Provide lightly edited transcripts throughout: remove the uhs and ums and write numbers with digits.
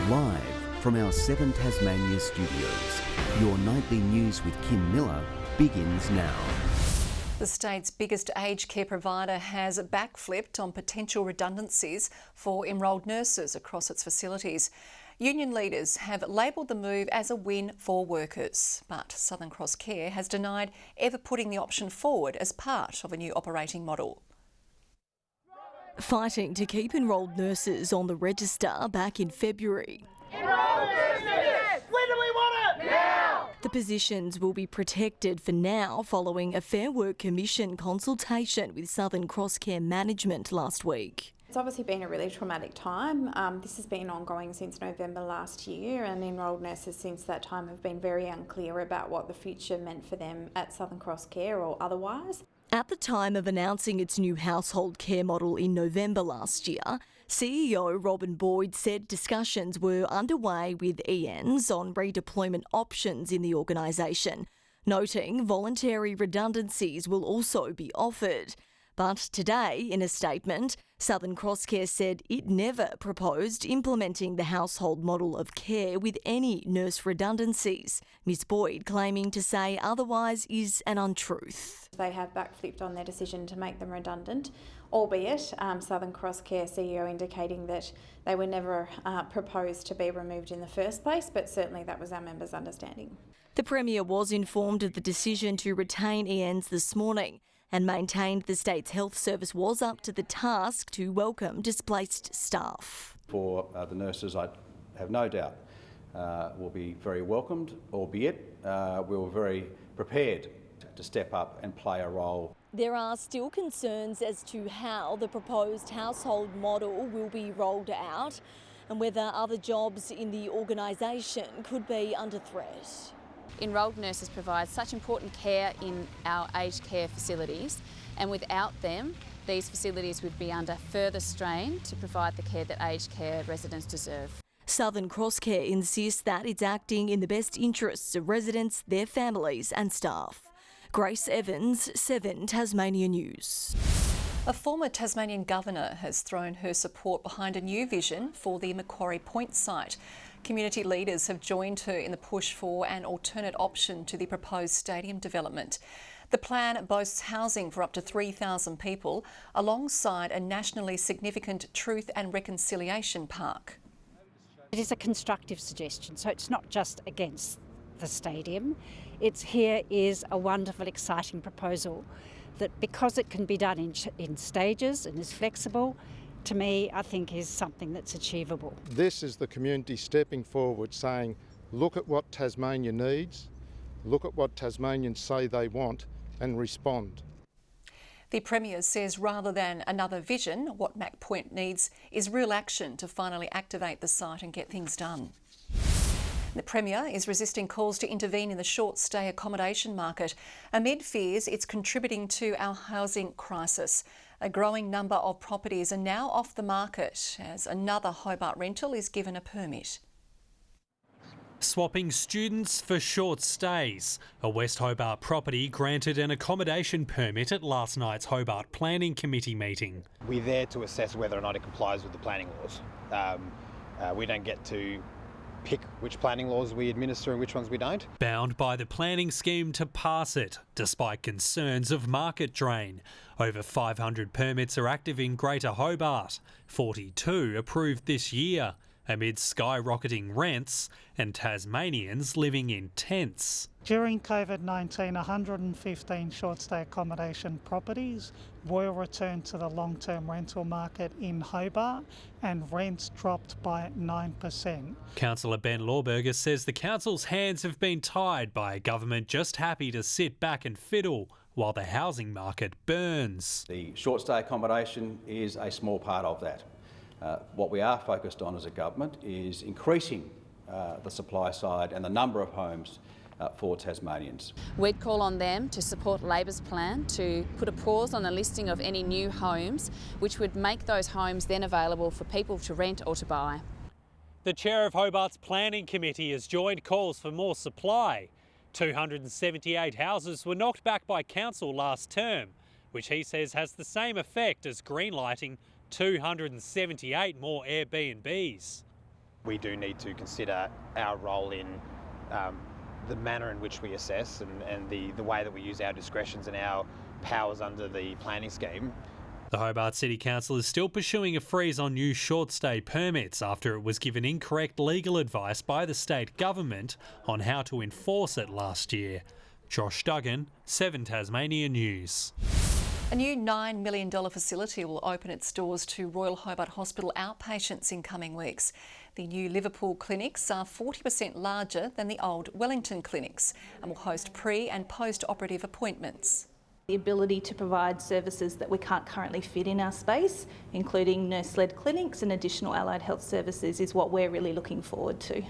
Live from our 7 Tasmania studios, your nightly news with Kim Miller begins now. The state's biggest aged care provider has backflipped on potential redundancies for enrolled nurses across its facilities. Union leaders have labelled the move as a win for workers, but Southern Cross Care has denied ever putting the option forward as part of a new operating model. Fighting to keep enrolled nurses on the register back in February. Enrolled nurses! When do we want it? Now! The positions will be protected for now following a Fair Work Commission consultation with Southern Cross Care management last week. It's obviously been a really traumatic time. This has been ongoing since November last year, and enrolled nurses since that time have been very unclear about what the future meant for them at Southern Cross Care or otherwise. At the time of announcing its new household care model in November last year, CEO Robin Boyd said discussions were underway with ENs on redeployment options in the organisation, noting voluntary redundancies will also be offered. But today, in a statement, Southern Cross Care said it never proposed implementing the household model of care with any nurse redundancies. Ms Boyd claiming to say otherwise is an untruth. They have backflipped on their decision to make them redundant, albeit Southern Cross Care CEO indicating that they were never proposed to be removed in the first place, but certainly that was our members' understanding. The Premier was informed of the decision to retain ENs this morning and maintained the state's health service was up to the task to welcome displaced staff. For the nurses, I have no doubt will be very welcomed, albeit we were very prepared to step up and play a role. There are still concerns as to how the proposed household model will be rolled out and whether other jobs in the organisation could be under threat. Enrolled nurses provide such important care in our aged care facilities, and without them, these facilities would be under further strain to provide the care that aged care residents deserve. Southern Cross Care insists that it's acting in the best interests of residents, their families and staff. Grace Evans, 7 Tasmania News. A former Tasmanian governor has thrown her support behind a new vision for the Macquarie Point site. Community leaders have joined her in the push for an alternate option to the proposed stadium development. The plan boasts housing for up to 3,000 people alongside a nationally significant Truth and Reconciliation Park. It is a constructive suggestion, so it's not just against the stadium. Here is a wonderful, exciting proposal that, because it can be done in stages and is flexible, to me, I think is something that's achievable. This is the community stepping forward saying, look at what Tasmania needs, look at what Tasmanians say they want and respond. The Premier says rather than another vision, what Mac Point needs is real action to finally activate the site and get things done. The Premier is resisting calls to intervene in the short stay accommodation market amid fears it's contributing to our housing crisis. A growing number of properties are now off the market as another Hobart rental is given a permit. Swapping students for short stays. A West Hobart property granted an accommodation permit at last night's Hobart Planning Committee meeting. We're there to assess whether or not it complies with the planning laws. We don't get to pick which planning laws we administer and which ones we don't. Bound by the planning scheme to pass it, despite concerns of market drain. Over 500 permits are active in Greater Hobart, 42 approved this year, amid skyrocketing rents and Tasmanians living in tents. During COVID-19, 115 short-stay accommodation properties were returned to the long-term rental market in Hobart and rents dropped by 9%. Councillor Ben Lawberger says the council's hands have been tied by a government just happy to sit back and fiddle while the housing market burns. The short stay accommodation is a small part of that. What we are focused on as a government is increasing the supply side and the number of homes for Tasmanians. We'd call on them to support Labor's plan to put a pause on the listing of any new homes, which would make those homes then available for people to rent or to buy. The chair of Hobart's Planning Committee has joined calls for more supply. 278 houses were knocked back by council last term, which he says has the same effect as greenlighting 278 more Airbnbs. we do need to consider our role in the manner in which we assess and the way that we use our discretions and our powers under the planning scheme. The Hobart City Council is still pursuing a freeze on new short stay permits after it was given incorrect legal advice by the state government on how to enforce it last year. Josh Duggan, 7 Tasmanian News. A new $9 million facility will open its doors to Royal Hobart Hospital outpatients in coming weeks. The new Liverpool clinics are 40% larger than the old Wellington clinics and will host pre- and post-operative appointments. The ability to provide services that we can't currently fit in our space, including nurse-led clinics and additional allied health services, is what we're really looking forward to.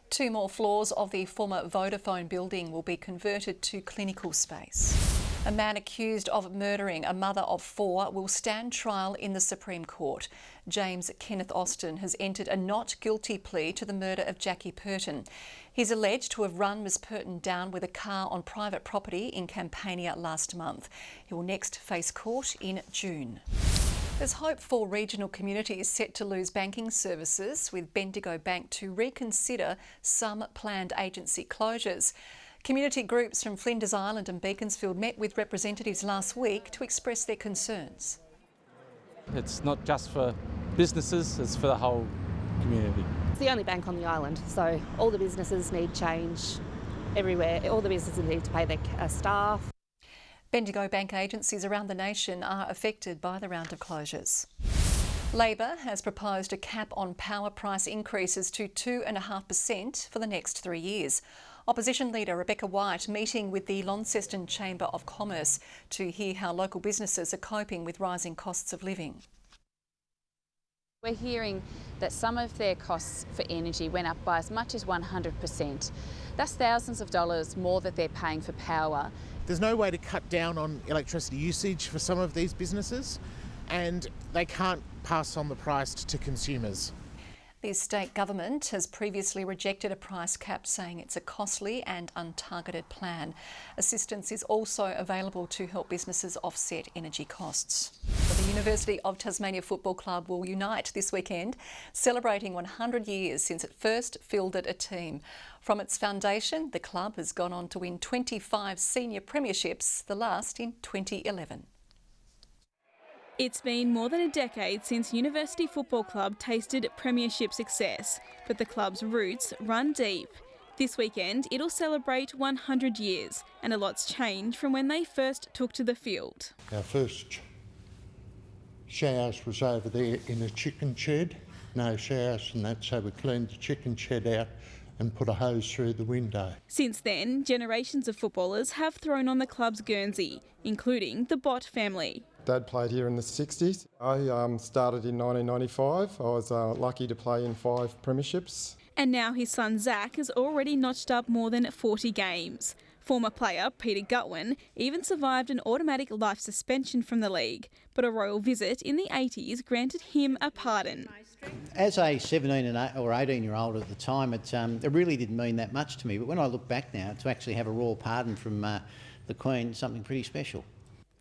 2 more floors of the former Vodafone building will be converted to clinical space. A man accused of murdering a mother of 4 will stand trial in the Supreme Court. James Kenneth Austin has entered a not guilty plea to the murder of Jackie Purton. He's alleged to have run Ms Purton down with a car on private property in Campania last month. He will next face court in June. There's hope for regional communities set to lose banking services, with Bendigo Bank to reconsider some planned agency closures. Community groups from Flinders Island and Beaconsfield met with representatives last week to express their concerns. It's not just for businesses, it's for the whole community. It's the only bank on the island, so all the businesses need change everywhere. All the businesses need to pay their staff. Bendigo Bank agencies around the nation are affected by the round of closures. Labor has proposed a cap on power price increases to 2.5% for the next 3 years. Opposition leader Rebecca White meeting with the Launceston Chamber of Commerce to hear how local businesses are coping with rising costs of living. We're hearing that some of their costs for energy went up by as much as 100%. That's thousands of dollars more that they're paying for power. There's no way to cut down on electricity usage for some of these businesses, and they can't pass on the price to consumers. The state government has previously rejected a price cap, saying it's a costly and untargeted plan. Assistance is also available to help businesses offset energy costs. The University of Tasmania Football Club will unite this weekend, celebrating 100 years since it first fielded a team. From its foundation, the club has gone on to win 25 senior premierships, the last in 2011. It's been more than a decade since University Football Club tasted premiership success, but the club's roots run deep. This weekend, it'll celebrate 100 years, and a lot's changed from when they first took to the field. Our first showers was over there in a chicken shed. No showers and that, so we cleaned the chicken shed out and put a hose through the window. Since then, generations of footballers have thrown on the club's Guernsey, including the Bott family. Dad played here in the 60s. I started in 1995. I was lucky to play in 5 premierships. And now his son Zach has already notched up more than 40 games. Former player Peter Gutwin even survived an automatic life suspension from the league, but a royal visit in the 80s granted him a pardon. As a 17 or 18-year-old at the time, it really didn't mean that much to me. But when I look back now, to actually have a royal pardon from the Queen, something pretty special.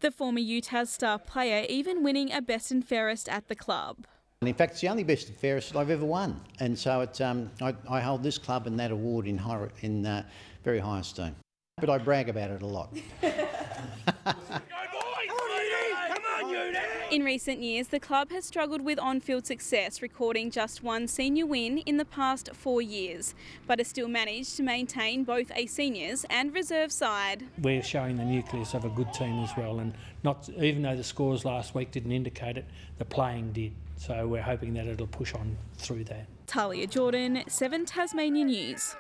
The former UTAS star player even winning a best and fairest at the club. And in fact, it's the only best and fairest I've ever won. And so it's, I hold this club and that award in very high esteem. But I brag about it a lot. In recent years, the club has struggled with on-field success, recording just 1 senior win in the past 4 years, but has still managed to maintain both a seniors and reserve side. We're showing the nucleus of a good team as well, and not even though the scores last week didn't indicate it, the playing did. So we're hoping that it'll push on through that. Talia Jordan, 7 Tasmanian News.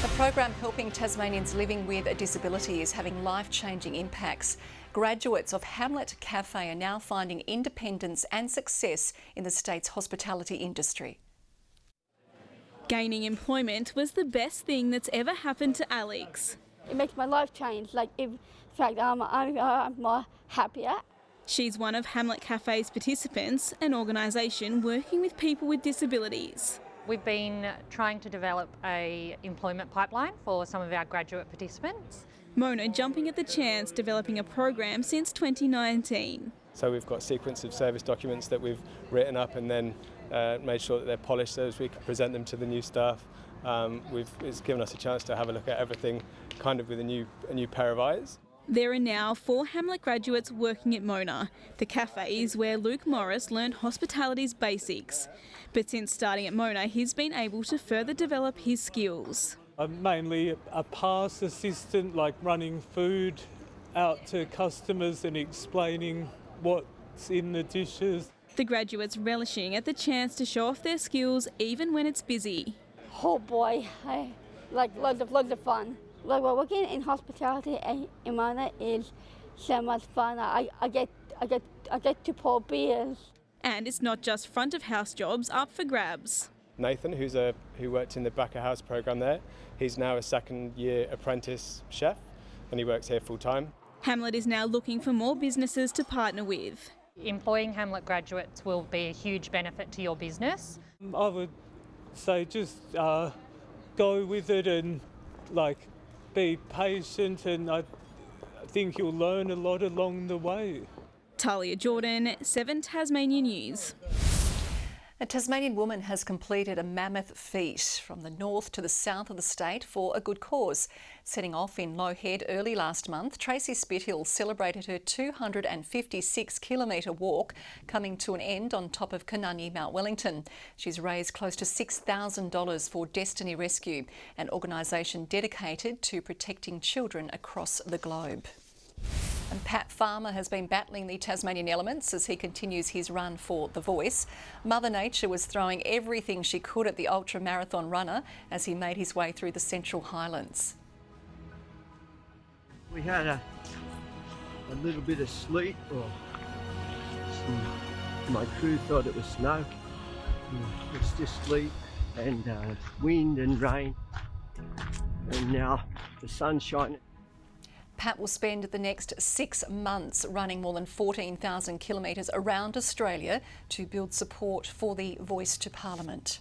A program helping Tasmanians living with a disability is having life-changing impacts. Graduates of Hamlet Cafe are now finding independence and success in the state's hospitality industry. Gaining employment was the best thing that's ever happened to Alex. It makes my life change. In fact, I'm more happier. She's one of Hamlet Cafe's participants, an organisation working with people with disabilities. We've been trying to develop an employment pipeline for some of our graduate participants. Mona jumping at the chance, developing a program since 2019. So we've got a sequence of service documents that we've written up, and then made sure that they're polished so as we can present them to the new staff. It's given us a chance to have a look at everything kind of with a new pair of eyes. There are now 4 Hamlet graduates working at Mona. The cafe is where Luke Morris learned hospitality's basics. But since starting at Mona, he's been able to further develop his skills. I'm mainly a pass assistant, like running food out to customers and explaining what's in the dishes. The graduates relishing at the chance to show off their skills even when it's busy. Oh boy, I like loads of fun. Like working in hospitality in Mona is so much fun. I get to pour beers. And it's not just front of house jobs up for grabs. Nathan, who worked in the back of house program there, he's now a second-year apprentice chef, and he works here full time. Hamlet is now looking for more businesses to partner with. Employing Hamlet graduates will be a huge benefit to your business. I would say just go with it and be patient, and I think you'll learn a lot along the way. Talia Jordan, 7 Tasmanian News. A Tasmanian woman has completed a mammoth feat from the north to the south of the state for a good cause. Setting off in Low Head early last month, Tracy Spithill celebrated her 256-kilometre walk, coming to an end on top of Canunny, Mount Wellington. She's raised close to $6,000 for Destiny Rescue, an organisation dedicated to protecting children across the globe. And Pat Farmer has been battling the Tasmanian elements as he continues his run for The Voice. Mother Nature was throwing everything she could at the ultra-marathon runner as he made his way through the Central Highlands. We had a little bit of sleet, my crew thought it was snow. It's just sleet and wind and rain, and now the sun's shining. Pat will spend the next 6 months running more than 14,000 kilometres around Australia to build support for the Voice to Parliament.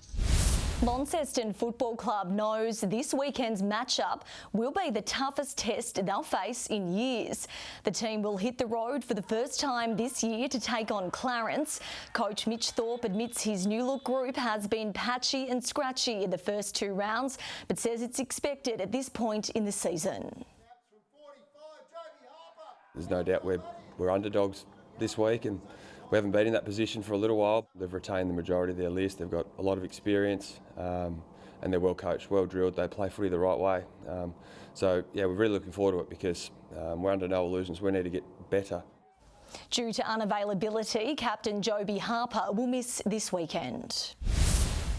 Launceston Football Club knows this weekend's matchup will be the toughest test they'll face in years. The team will hit the road for the first time this year to take on Clarence. Coach Mitch Thorpe admits his new look group has been patchy and scratchy in the first 2 rounds, but says it's expected at this point in the season. There's no doubt we're underdogs this week, and we haven't been in that position for a little while. They've retained the majority of their list. They've got a lot of experience, and they're well coached, well drilled. They play footy the right way. So yeah, we're really looking forward to it because we're under no illusions. We need to get better. Due to unavailability, captain Joby Harper will miss this weekend.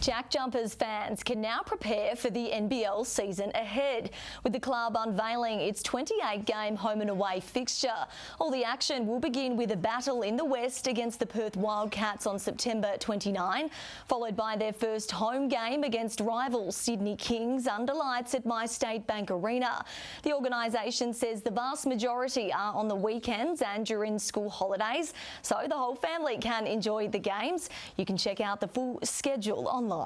Jack Jumpers fans can now prepare for the NBL season ahead, with the club unveiling its 28-game home and away fixture. All the action will begin with a battle in the West against the Perth Wildcats on September 29, followed by their first home game against rival Sydney Kings under lights at MyState Bank Arena. The organisation says the vast majority are on the weekends and during school holidays, so the whole family can enjoy the games. You can check out the full schedule online.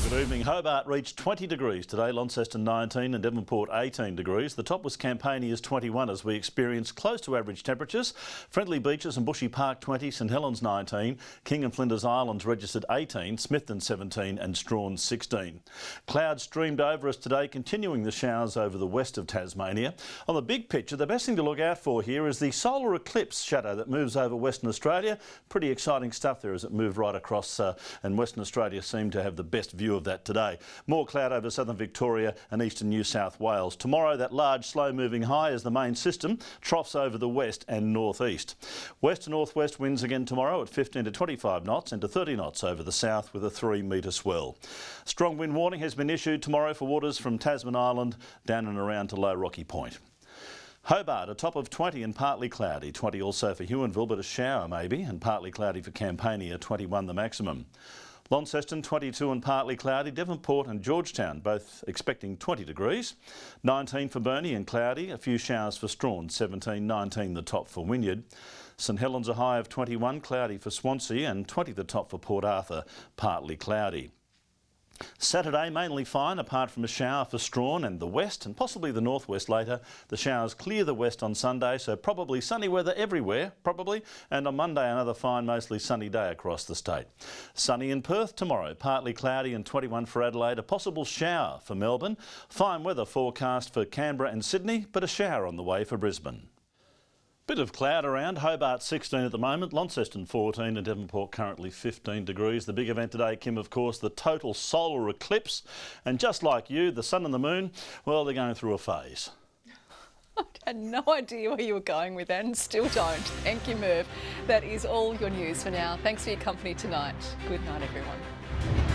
Good evening. Hobart reached 20 degrees today, Launceston 19 and Devonport 18 degrees. The top was Campania's 21 as we experienced close to average temperatures. Friendly Beaches and Bushy Park 20, St Helens 19, King and Flinders Islands registered 18, Smithton 17 and Strawn 16. Clouds streamed over us today, continuing the showers over the west of Tasmania. On the big picture, the best thing to look out for here is the solar eclipse shadow that moves over Western Australia. Pretty exciting stuff there as it moved right across and Western Australia seemed to have the best view of that today. More cloud over southern Victoria and eastern New South Wales. Tomorrow, that large, slow-moving high as the main system troughs over the west and northeast. West to northwest winds again tomorrow at 15 to 25 knots and to 30 knots over the south with a 3-metre swell. Strong wind warning has been issued tomorrow for waters from Tasman Island down and around to Low Rocky Point. Hobart, a top of 20 and partly cloudy. 20 also for Huonville, but a shower maybe, and partly cloudy for Campania, 21 the maximum. Launceston 22 and partly cloudy, Devonport and Georgetown both expecting 20 degrees. 19 for Burnie and cloudy, a few showers for Strawn, 17, 19 the top for Wynyard. St Helens a high of 21, cloudy for Swansea, and 20 the top for Port Arthur, partly cloudy. Saturday, mainly fine, apart from a shower for Strawn and the west and possibly the northwest later. The showers clear the west on Sunday, so probably sunny weather everywhere, probably. And on Monday, another fine, mostly sunny day across the state. Sunny in Perth tomorrow, partly cloudy and 21 for Adelaide. A possible shower for Melbourne. Fine weather forecast for Canberra and Sydney, but a shower on the way for Brisbane. Bit of cloud around, Hobart 16 at the moment, Launceston 14 and Devonport currently 15 degrees. The big event today, Kim, of course, the total solar eclipse. And just like you, the sun and the moon, well, they're going through a phase. I had no idea where you were going with that and still don't. Thank you, Merv. That is all your news for now. Thanks for your company tonight. Good night, everyone.